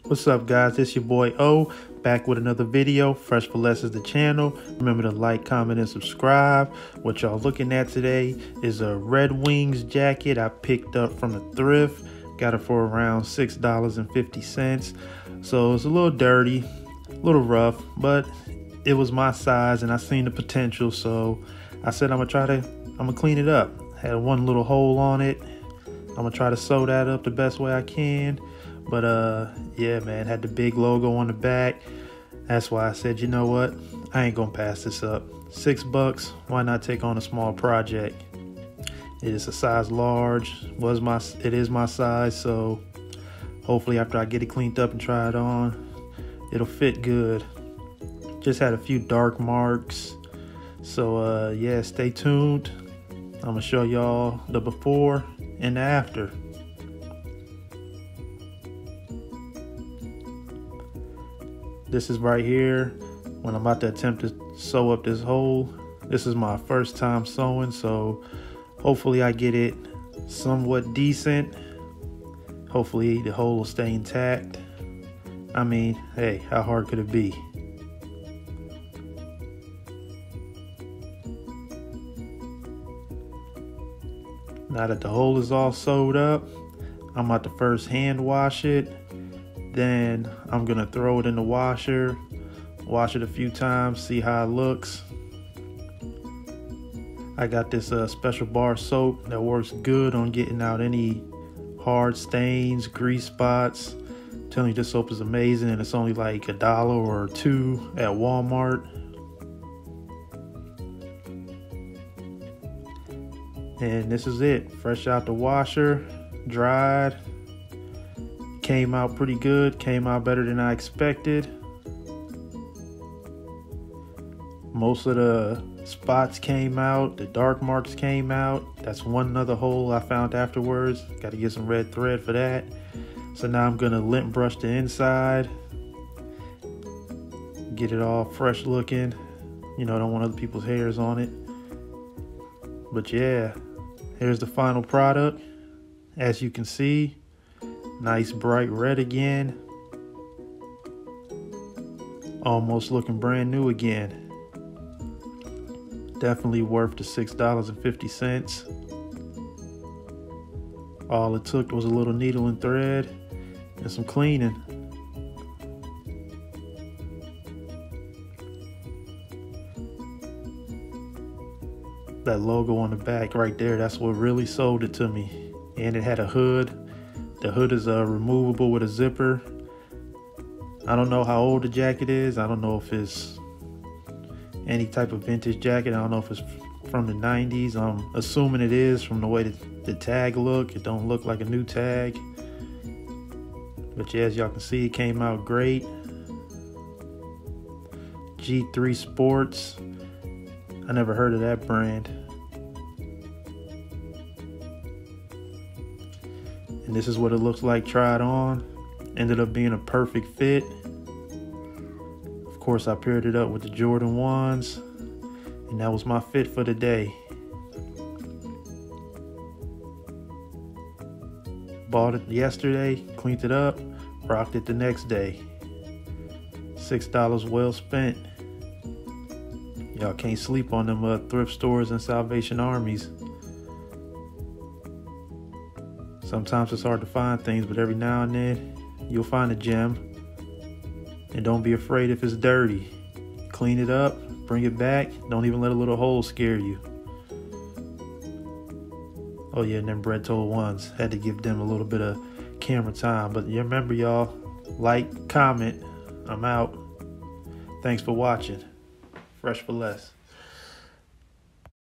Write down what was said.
What's up, guys? It's your boy O, back with another video. Fresh for Less is the channel. Remember to like, comment, and subscribe. What y'all looking at today is a Red Wings jacket I picked up from the thrift. Got it for around $6.50. So it's a little dirty, a little rough, but it was my size and I seen the potential. So I said I'm gonna clean it up. Had one little hole on it. I'm gonna try to sew that up the best way I can. But yeah, man, had the big logo on the back. That's why I said, you know what, I ain't gonna pass this up. $6, why not take on a small project? It is a size large. It is my size, so hopefully after I get it cleaned up and try it on, it'll fit good. Just had a few dark marks. So yeah, stay tuned. I'm gonna show y'all the before and the after. This is right here when I'm about to attempt to sew up this hole. This is my first time sewing, so hopefully I get it somewhat decent. Hopefully the hole will stay intact. I mean, hey, how hard could it be? Now that the hole is all sewed up, I'm about to first hand wash it. Then I'm gonna throw it in the washer, wash it a few times, see how it looks. I got this special bar soap that works good on getting out any hard stains, grease spots. I'm telling you, this soap is amazing, and it's only like $1 or $2 at Walmart. And this is it, fresh out the washer, dried. Came out pretty good, came out better than I expected. Most of the spots came out, the dark marks came out. That's one other hole I found afterwards. Got to get some red thread for that. So now I'm gonna lint brush the inside, get it all fresh looking. You know, I don't want other people's hairs on it. But yeah, here's the final product. As you can see, nice bright red again. Almost looking brand new again. Definitely worth the $6.50. All it took was a little needle and thread and some cleaning. That logo on the back right there, that's what really sold it to me. And it had a hood. The hood is removable with a zipper. I don't know how old the jacket is. I don't know if it's any type of vintage jacket. I don't know if it's from the 90s. I'm assuming it is from the way the tag look. It don't look like a new tag. But yeah, as y'all can see, it came out great. G3 Sports. I never heard of that brand. And this is what it looks like tried on. Ended up being a perfect fit. Of course, I paired it up with the Jordan 1s, and that was my fit for the day. Bought it yesterday, cleaned it up, rocked it the next day. $6 well spent. Y'all can't sleep on them thrift stores and Salvation Armies. Sometimes it's hard to find things, but every now and then you'll find a gem. And don't be afraid if it's dirty. Clean it up, bring it back. Don't even let a little hole scare you. Oh yeah, and them bread told ones. Had to give them a little bit of camera time. But you remember, y'all, like, comment. I'm out. Thanks for watching. Fresh for Less.